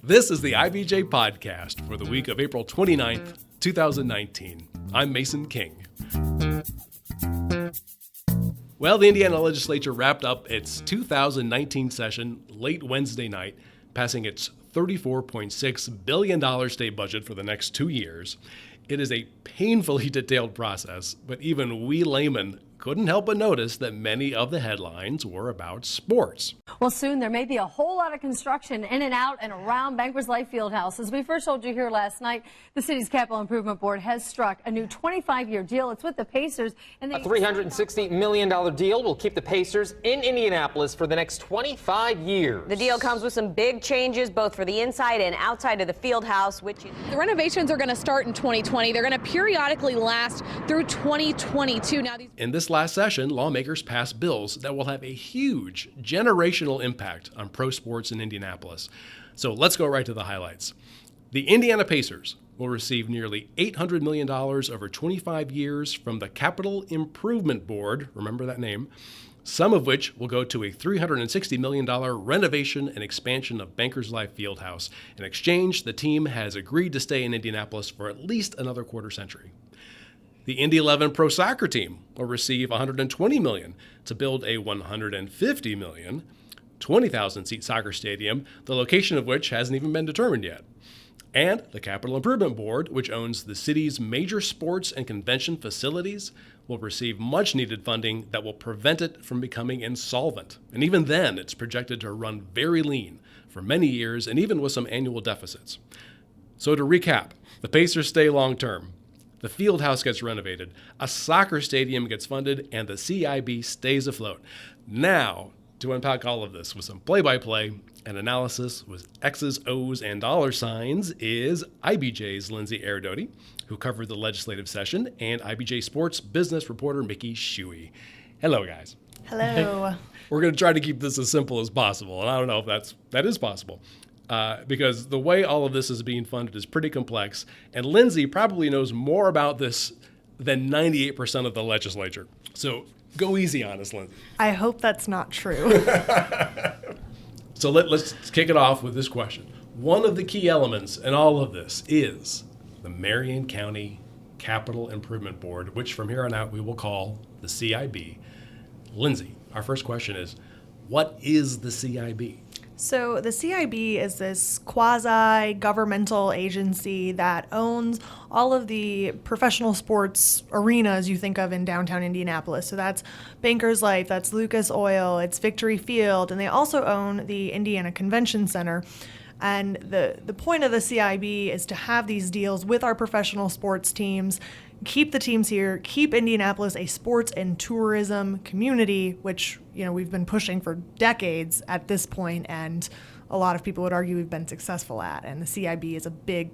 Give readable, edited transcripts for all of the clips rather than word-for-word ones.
This is the IBJ podcast for the week of April 29th, 2019. I'm Mason King. Well, the Indiana Legislature wrapped up its 2019 session late Wednesday night, passing its $34.6 billion state budget for the next 2 years. It is a painfully detailed process, but even we laymen couldn't help but notice that many of the headlines were about sports. Well, soon there may be a whole lot of construction in and out and around Bankers Life Fieldhouse. As we first told you here last night, the city's Capital Improvement Board has struck a new 25-year deal. It's with the Pacers. And a $360 million deal will keep the Pacers in Indianapolis for the next 25 years. The deal comes with some big changes both for the inside and outside of the Fieldhouse, which the renovations are going to start in 2020. They're going to periodically last through 2022. Now, in this last session, lawmakers passed bills that will have a huge generational impact on pro sports in Indianapolis. So let's go right to the highlights. The Indiana Pacers will receive nearly $800 million over 25 years from the Capital Improvement Board, remember that name, some of which will go to a $360 million renovation and expansion of Bankers Life Fieldhouse. In exchange, the team has agreed to stay in Indianapolis for at least another quarter century. The Indy 11 Pro Soccer team will receive $120 million to build a $150 million, 20,000-seat soccer stadium, the location of which hasn't even been determined yet. And the Capital Improvement Board, which owns the city's major sports and convention facilities, will receive much-needed funding that will prevent it from becoming insolvent. And even then, it's projected to run very lean for many years and even with some annual deficits. So to recap, the Pacers stay long-term. The Fieldhouse gets renovated, a soccer stadium gets funded, and the CIB stays afloat. Now, to unpack all of this with some play-by-play and analysis with X's, O's, and dollar signs is IBJ's Lindsey Erdody, who covered the legislative session, and IBJ sports business reporter Mickey Shuey. Hello, guys. Hello. We're going to try to keep this as simple as possible, and I don't know if that is possible. Because the way all of this is being funded is pretty complex, and Lindsey probably knows more about this than 98% of the legislature. So go easy on us, Lindsey. I hope that's not true. So let's kick it off with this question. One of the key elements in all of this is the Marion County Capital Improvement Board, which from here on out we will call the CIB. Lindsey, our first question is, what is the CIB? So the CIB is this quasi-governmental agency that owns all of the professional sports arenas you think of in downtown Indianapolis. So that's Bankers Life, that's Lucas Oil, it's Victory Field, and they also own the Indiana Convention Center. And the point of the CIB is to have these deals with our professional sports teams, keep the teams here, keep Indianapolis a sports and tourism community, which, you know, we've been pushing for decades at this point, and a lot of people would argue we've been successful at, and the CIB is a big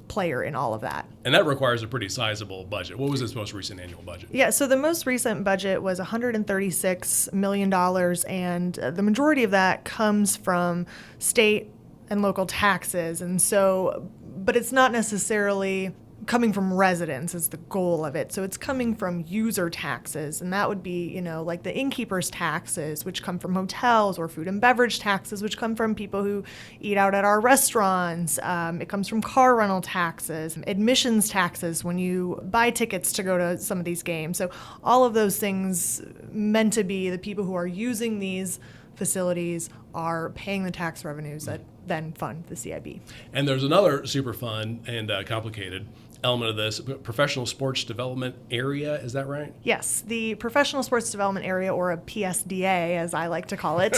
player in all of that. And that requires a pretty sizable budget. What was its most recent annual budget? Yeah, so the most recent budget was $136 million, and the majority of that comes from state and local taxes. And so, but it's not necessarily coming from residents is the goal of it. So it's coming from user taxes, and that would be, you know, like the innkeeper's taxes, which come from hotels, or food and beverage taxes, which come from people who eat out at our restaurants. It comes from car rental taxes, admissions taxes when you buy tickets to go to some of these games. So all of those things meant to be the people who are using these facilities are paying the tax revenues that then fund the CIB. And there's another super fun and complicated element of this, professional sports development area, is that right? Yes, the professional sports development area, or a PSDA as I like to call it,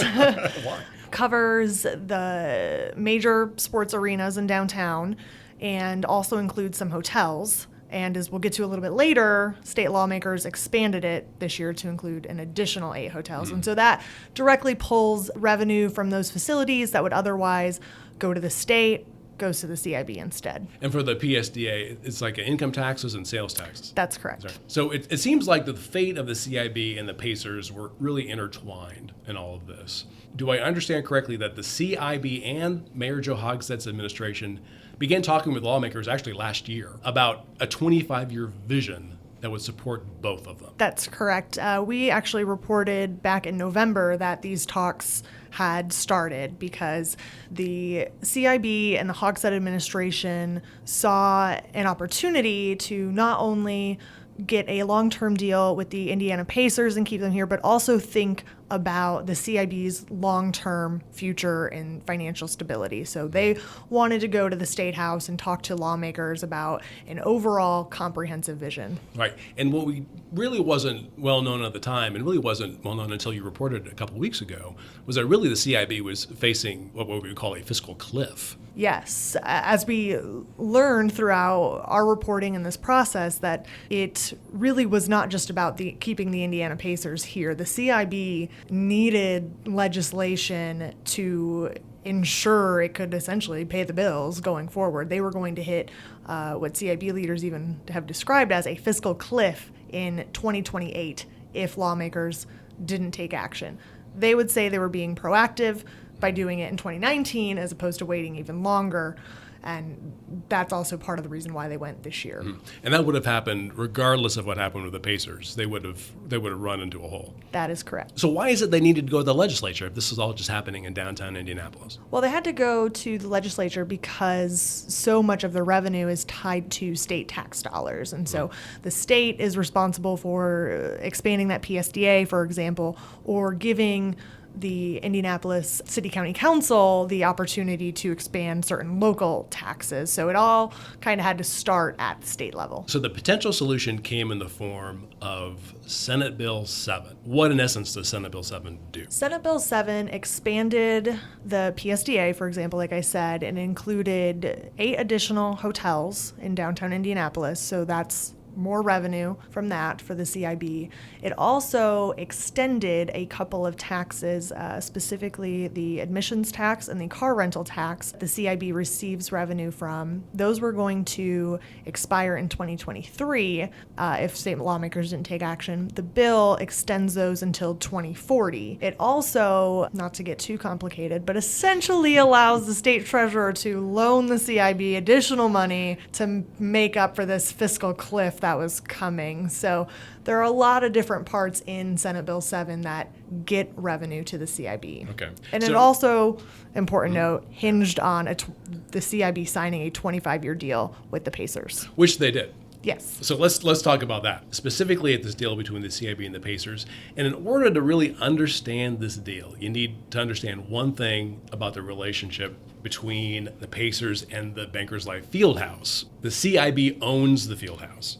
covers the major sports arenas in downtown and also includes some hotels. And as we'll get to a little bit later, state lawmakers expanded it this year to include an additional 8 hotels. And so that directly pulls revenue from those facilities that would otherwise go to the state, goes to the CIB instead. And for the PSDA, it's like income taxes and sales taxes. That's correct. Right. So it seems like the fate of the CIB and the Pacers were really intertwined in all of this. Do I understand correctly that the CIB and Mayor Joe Hogstead's administration began talking with lawmakers actually last year about a 25-year vision that would support both of them. That's correct. We actually reported back in November that these talks had started because the CIB and the Hogshead administration saw an opportunity to not only get a long-term deal with the Indiana Pacers and keep them here, but also think about the CIB's long-term future and financial stability. So they wanted to go to the State House and talk to lawmakers about an overall comprehensive vision. Right. And what we really wasn't well known at the time, and really wasn't well known until you reported a couple of weeks ago, was that really the CIB was facing what we would call a fiscal cliff. Yes, as we learned throughout our reporting in this process, that it really was not just about keeping the Indiana Pacers here. The CIB needed legislation to ensure it could essentially pay the bills going forward. They were going to hit what CIB leaders even have described as a fiscal cliff in 2028 if lawmakers didn't take action. They would say they were being proactive by doing it in 2019 as opposed to waiting even longer. And that's also part of the reason why they went this year. Mm-hmm. And that would have happened regardless of what happened with the Pacers. They would have run into a hole. That is correct. So why is it they needed to go to the legislature if this is all just happening in downtown Indianapolis? Well, they had to go to the legislature because so much of the revenue is tied to state tax dollars. And so the state is responsible for expanding that PSDA, for example, or giving the Indianapolis City County Council the opportunity to expand certain local taxes. So it all kind of had to start at the state level. So the potential solution came in the form of Senate Bill 7. What, in essence, does Senate Bill 7 do? Senate Bill 7 expanded the PSDA, for example, like I said, and included 8 additional hotels in downtown Indianapolis. So that's more revenue from that for the CIB. It also extended a couple of taxes, specifically the admissions tax and the car rental tax the CIB receives revenue from. Those were going to expire in 2023 if state lawmakers didn't take action. The bill extends those until 2040. It also, not to get too complicated, but essentially allows the state treasurer to loan the CIB additional money to make up for this fiscal cliff that was coming. So there are a lot of different parts in Senate Bill 7 that get revenue to the CIB. Okay. And it also, important note, hinged on the CIB signing a 25-year deal with the Pacers. Which they did. Yes. So let's talk about that, specifically at this deal between the CIB and the Pacers. And in order to really understand this deal, you need to understand one thing about the relationship between the Pacers and the Bankers Life Fieldhouse. The CIB owns the Fieldhouse.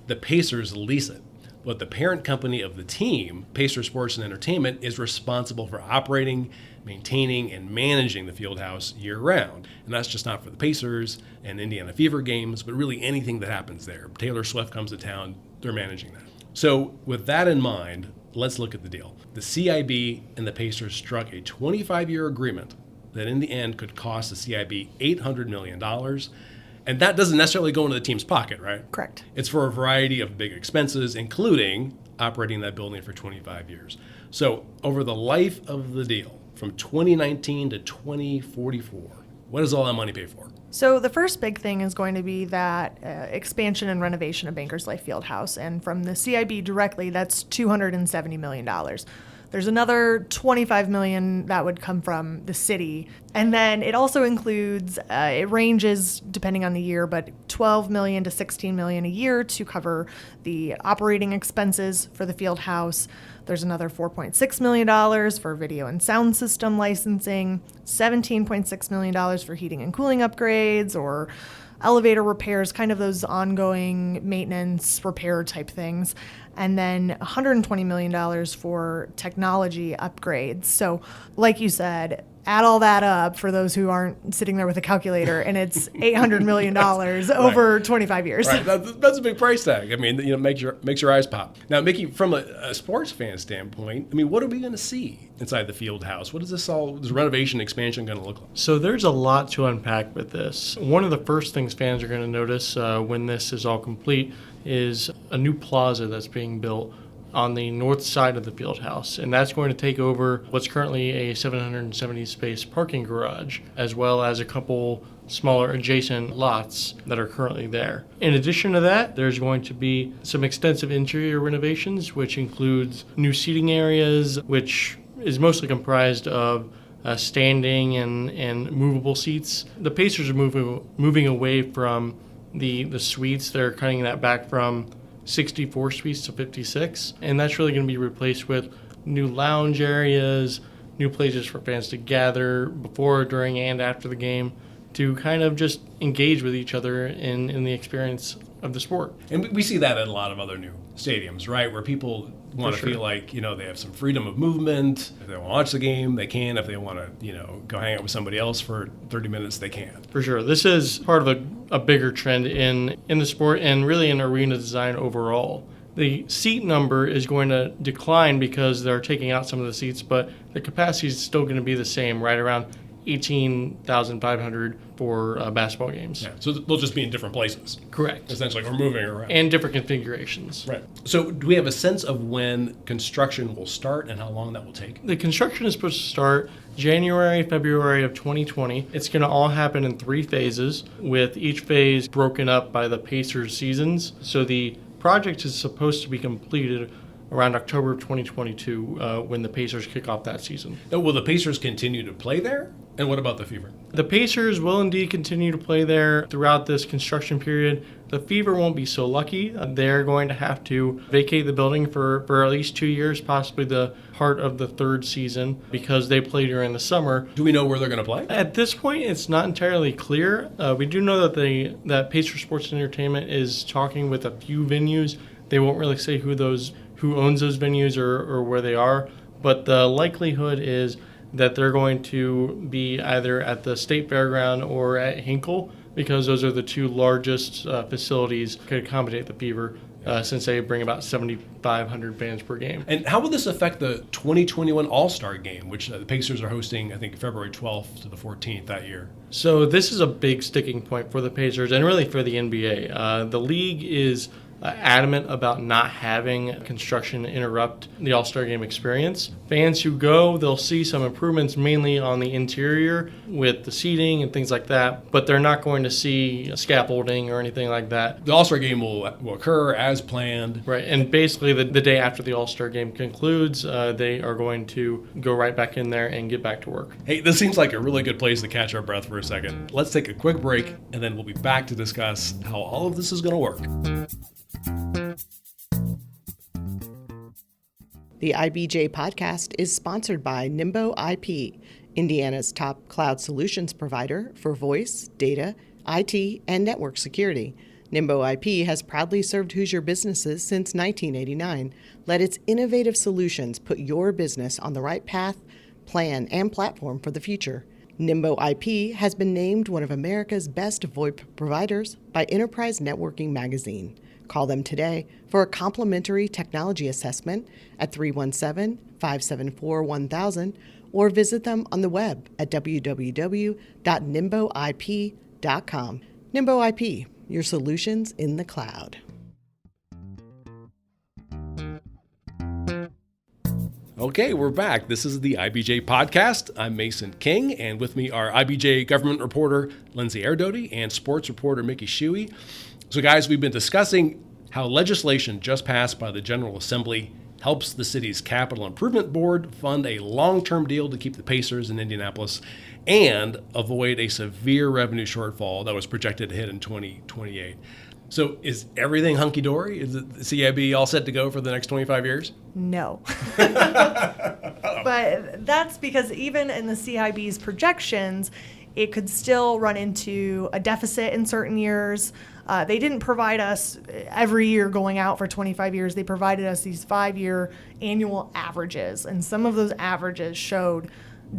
The Pacers lease it. But the parent company of the team, Pacer Sports and Entertainment, is responsible for operating, maintaining, and managing the Fieldhouse year-round. And that's just not for the Pacers and Indiana Fever games, but really anything that happens there. Taylor Swift comes to town, they're managing that. So with that in mind, let's look at the deal. The CIB and the Pacers struck a 25-year agreement that in the end could cost the CIB $800 million. And that doesn't necessarily go into the team's pocket, right? Correct. It's for a variety of big expenses, including operating that building for 25 years. So over the life of the deal, from 2019 to 2044, what does all that money pay for? So the first big thing is going to be that expansion and renovation of Bankers Life Fieldhouse. And from the CIB directly, that's $270 million. There's another $25 million that would come from the city. And then it also includes, it ranges depending on the year, but $12 million to $16 million a year to cover the operating expenses for the field house. There's another $4.6 million for video and sound system licensing, $17.6 million for heating and cooling upgrades or elevator repairs, kind of those ongoing maintenance repair type things. And then $120 million for technology upgrades. So like you said, add all that up for those who aren't sitting there with a calculator, and it's $800 million over 25 years. Right, that's a big price tag. I mean, makes your eyes pop. Now, Mickey, from a sports fan standpoint, I mean, what are we going to see inside the field house? What is this renovation expansion going to look like? So there's a lot to unpack with this. One of the first things fans are going to notice when this is all complete is a new plaza that's being built on the north side of the field house, and that's going to take over what's currently a 770 space parking garage, as well as a couple smaller adjacent lots that are currently there. In addition to that, there's going to be some extensive interior renovations, which includes new seating areas, which is mostly comprised of standing and movable seats. The Pacers are moving away from the suites. They're cutting that back from 64 suites to 56, and that's really going to be replaced with new lounge areas, new places for fans to gather before, during, and after the game to kind of just engage with each other in the experience of the sport. And we see that at a lot of other new stadiums, right, where people want to feel like, they have some freedom of movement. If they want to watch the game, they can. If they want to, go hang out with somebody else for 30 minutes, they can. For sure. This is part of a bigger trend in the sport and really in arena design overall. The seat number is going to decline because they're taking out some of the seats, but the capacity is still going to be the same, right around 18,500 for basketball games. Yeah, so they'll just be in different places. Correct. Essentially, we're moving around. And different configurations. Right. So do we have a sense of when construction will start and how long that will take? The construction is supposed to start January, February of 2020. It's going to all happen in 3 phases, with each phase broken up by the Pacers seasons. So the project is supposed to be completed around October of 2022 when the Pacers kick off that season. Now, will the Pacers continue to play there? And what about the Fever? The Pacers will indeed continue to play there throughout this construction period. The Fever won't be so lucky. They're going to have to vacate the building for at least 2 years, possibly the part of the 3rd season, because they play during the summer. Do we know where they're going to play? At this point, it's not entirely clear. We do know that Pacers Sports and Entertainment is talking with a few venues. They won't really say who owns those venues or where they are, but the likelihood is that they're going to be either at the State Fairground or at Hinkle, because those are the 2 largest facilities that could accommodate the Fever, since they bring about 7,500 fans per game. And how will this affect the 2021 All-Star Game, which the Pacers are hosting, I think, February 12th to the 14th that year? So this is a big sticking point for the Pacers and really for the NBA. The league is adamant about not having construction interrupt the All-Star Game experience. Fans who go, they'll see some improvements mainly on the interior with the seating and things like that, but they're not going to see scaffolding or anything like that. The All-Star Game will occur as planned. Right, and basically the day after the All-Star Game concludes, they are going to go right back in there and get back to work. Hey, this seems like a really good place to catch our breath for a second. Let's take a quick break, and then we'll be back to discuss how all of this is going to work. The IBJ podcast is sponsored by Nimbo IP, Indiana's top cloud solutions provider for voice, data, IT, and network security. Nimbo IP has proudly served Hoosier businesses since 1989. Let its innovative solutions put your business on the right path, plan, and platform for the future. Nimbo IP has been named one of America's best VoIP providers by Enterprise Networking Magazine. Call them today for a complimentary technology assessment at 317-574-1000 or visit them on the web at www.nimboip.com. Nimbo IP, your solutions in the cloud. Okay, we're back. This is the IBJ podcast. I'm Mason King, and with me are IBJ government reporter Lindsey Erdody and sports reporter Mickey Shuey. So guys, we've been discussing how legislation just passed by the General Assembly helps the city's capital improvement board fund a long-term deal to keep the Pacers in Indianapolis and avoid a severe revenue shortfall that was projected to hit in 2028. So is everything hunky-dory? Is the CIB all set to go for the next 25 years? No. But that's because even in the CIB's projections, it could still run into a deficit in certain years. They didn't provide us every year going out for 25 years. They provided us these 5-year annual averages, and some of those averages showed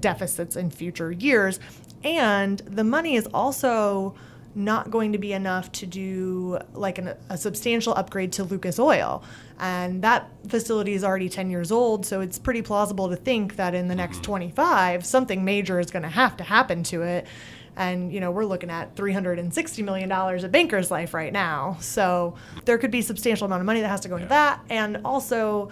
deficits in future years. And the money is also not going to be enough to do like a substantial upgrade to Lucas Oil. And that facility is already 10 years old, so it's pretty plausible to think that in the next 25, something major is going to happen to it. And, we're looking at $360 million at Banker's Life right now. So there could be a substantial amount of money that has to go into that. And also,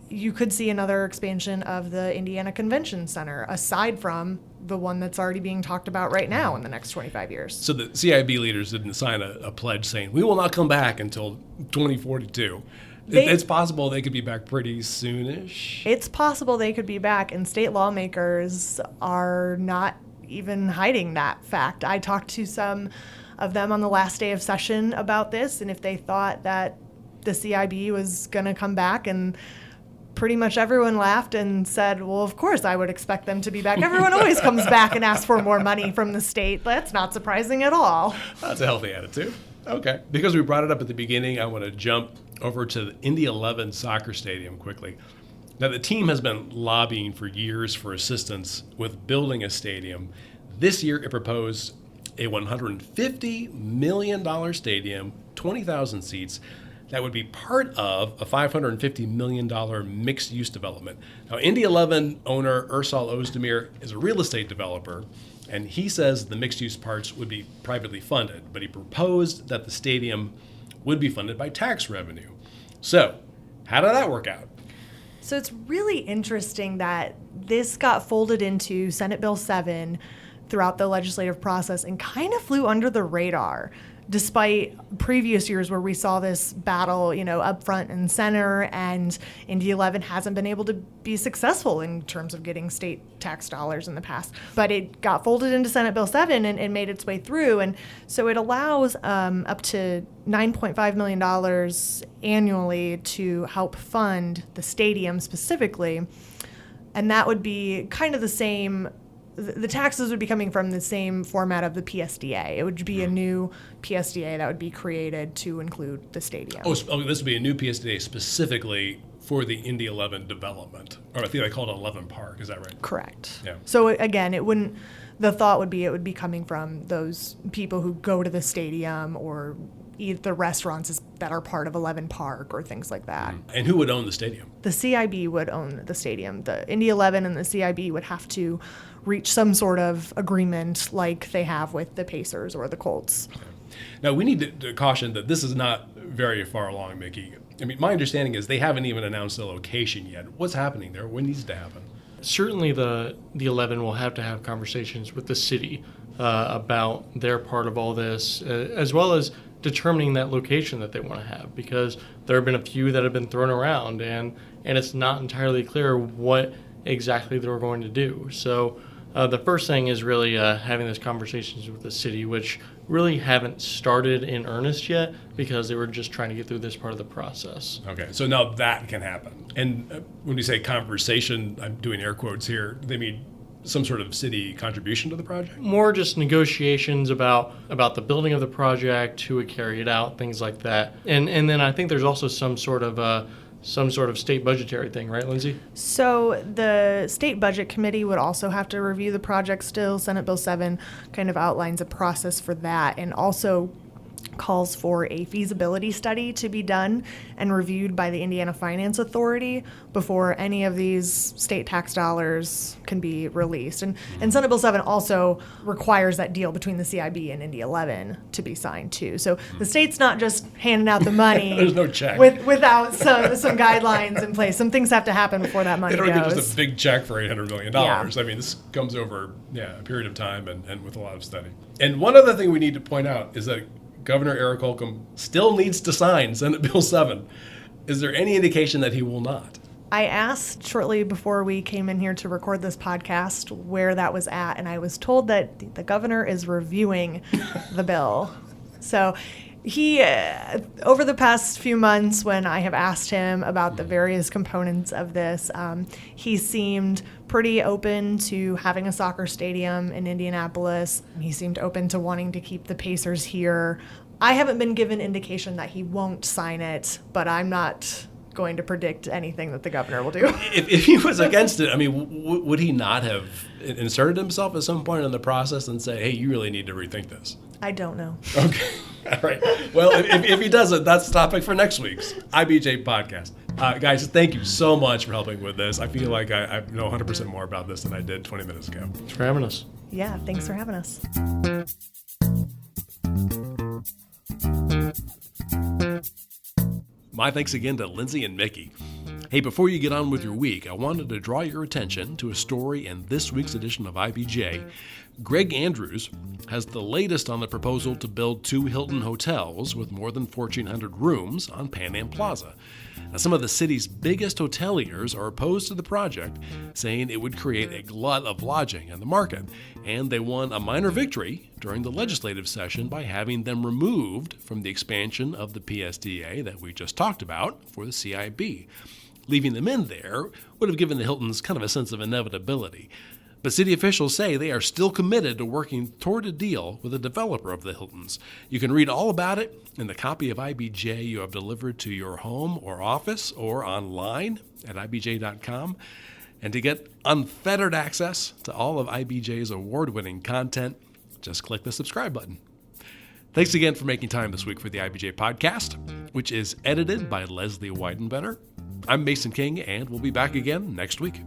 you could see another expansion of the Indiana Convention Center, aside from the one that's already being talked about right now in the next 25 years. So the CIB leaders didn't sign a pledge saying, we will not come back until 2042. It's possible they could be back pretty soonish. It's possible they could be back, and state lawmakers are not even hiding that fact. I talked to some of them on the last day of session about this, and if they thought that the CIB was going to come back, and pretty much everyone laughed and said, well, of course I would expect them to be back. Everyone always comes back and asks for more money from the state. That's not surprising at all. That's a healthy attitude. Okay. Because we brought it up at the beginning, I want to jump over to the Indy 11 soccer stadium quickly. Now, the team has been lobbying for years for assistance with building a stadium. This year, it proposed a $150 million stadium, 20,000 seats, that would be part of a $550 million mixed-use development. Now, Indy 11 owner Ursal Özdemir is a real estate developer, and he says the mixed-use parts would be privately funded, but he proposed that the stadium would be funded by tax revenue. So, how did that work out? So it's really interesting that this got folded into Senate Bill 7 throughout the legislative process and kind of flew under the radar, despite previous years where we saw this battle, up front and center, and Indy 11 hasn't been able to be successful in terms of getting state tax dollars in the past. But it got folded into Senate Bill 7 and made its way through, and so it allows up to $9.5 million annually to help fund the stadium specifically, and that would be kind of the same. The taxes would be coming from the same format of the PSDA. It would be a new PSDA that would be created to include the stadium. Oh, this would be a new PSDA specifically for the Indy 11 development. Or I think they call it 11 Park. Is that right? Correct. Yeah. So again, the thought would be it would be coming from those people who go to the stadium or eat the restaurants that are part of 11 Park or things like that. And who would own the stadium? The CIB would own the stadium. The Indy 11 and the CIB would have to reach some sort of agreement like they have with the Pacers or the Colts. Now, we need to caution that this is not very far along, Mickey. I mean, my understanding is they haven't even announced the location yet. What's happening there? What needs to happen? Certainly the 11 will have to have conversations with the city about their part of all this, as well as determining that location that they want to have, because there have been a few that have been thrown around, and it's not entirely clear what exactly they're going to do. So the first thing is really having those conversations with the city, which really haven't started in earnest yet because they were just trying to get through this part of the process. Okay, so now that can happen. And when you say conversation, I'm doing air quotes here, they mean some sort of city contribution to the project? More just negotiations about the building of the project, who would carry it out, things like that. And then I think there's also some sort of state budgetary thing, right, Lindsey? So the State Budget Committee would also have to review the project still. Senate Bill 7 kind of outlines a process for that, and also calls for a feasibility study to be done and reviewed by the Indiana Finance Authority before any of these state tax dollars can be released. And Senate Bill 7 also requires that deal between the CIB and Indy 11 to be signed too. So the state's not just handing out the money There's no check. without some guidelines in place. Some things have to happen before that money They don't goes. get just a big check for $800 million. Yeah. I mean, this comes over a period of time and with a lot of study. And one other thing we need to point out is that Governor Eric Holcomb still needs to sign Senate Bill 7. Is there any indication that he will not? I asked shortly before we came in here to record this podcast where that was at, and I was told that the governor is reviewing the bill. So he, over the past few months when I have asked him about the various components of this, he seemed pretty open to having a soccer stadium in Indianapolis. He seemed open to wanting to keep the Pacers here. I haven't been given indication that he won't sign it, but I'm not going to predict anything that the governor will do. If he was against it, I mean, would he not have inserted himself at some point in the process and say, hey, you really need to rethink this? I don't know. Okay. All right. Well, if he doesn't, that's the topic for next week's IBJ podcast. Guys, thank you so much for helping with this. I feel like I know 100% more about this than I did 20 minutes ago. Thanks for having us. Yeah, thanks for having us. My thanks again to Lindsey and Mickey. Hey, before you get on with your week, I wanted to draw your attention to a story in this week's edition of IBJ. Greg Andrews has the latest on the proposal to build 2 Hilton hotels with more than 1,400 rooms on Pan Am Plaza. Now, some of the city's biggest hoteliers are opposed to the project, saying it would create a glut of lodging in the market, and they won a minor victory during the legislative session by having them removed from the expansion of the PSDA that we just talked about for the CIB. Leaving them in there would have given the Hiltons kind of a sense of inevitability. But city officials say they are still committed to working toward a deal with the developer of the Hiltons. You can read all about it in the copy of IBJ you have delivered to your home or office or online at IBJ.com. And to get unfettered access to all of IBJ's award-winning content, just click the subscribe button. Thanks again for making time this week for the IBJ podcast, which is edited by Leslie Weidenbetter. I'm Mason King, and we'll be back again next week.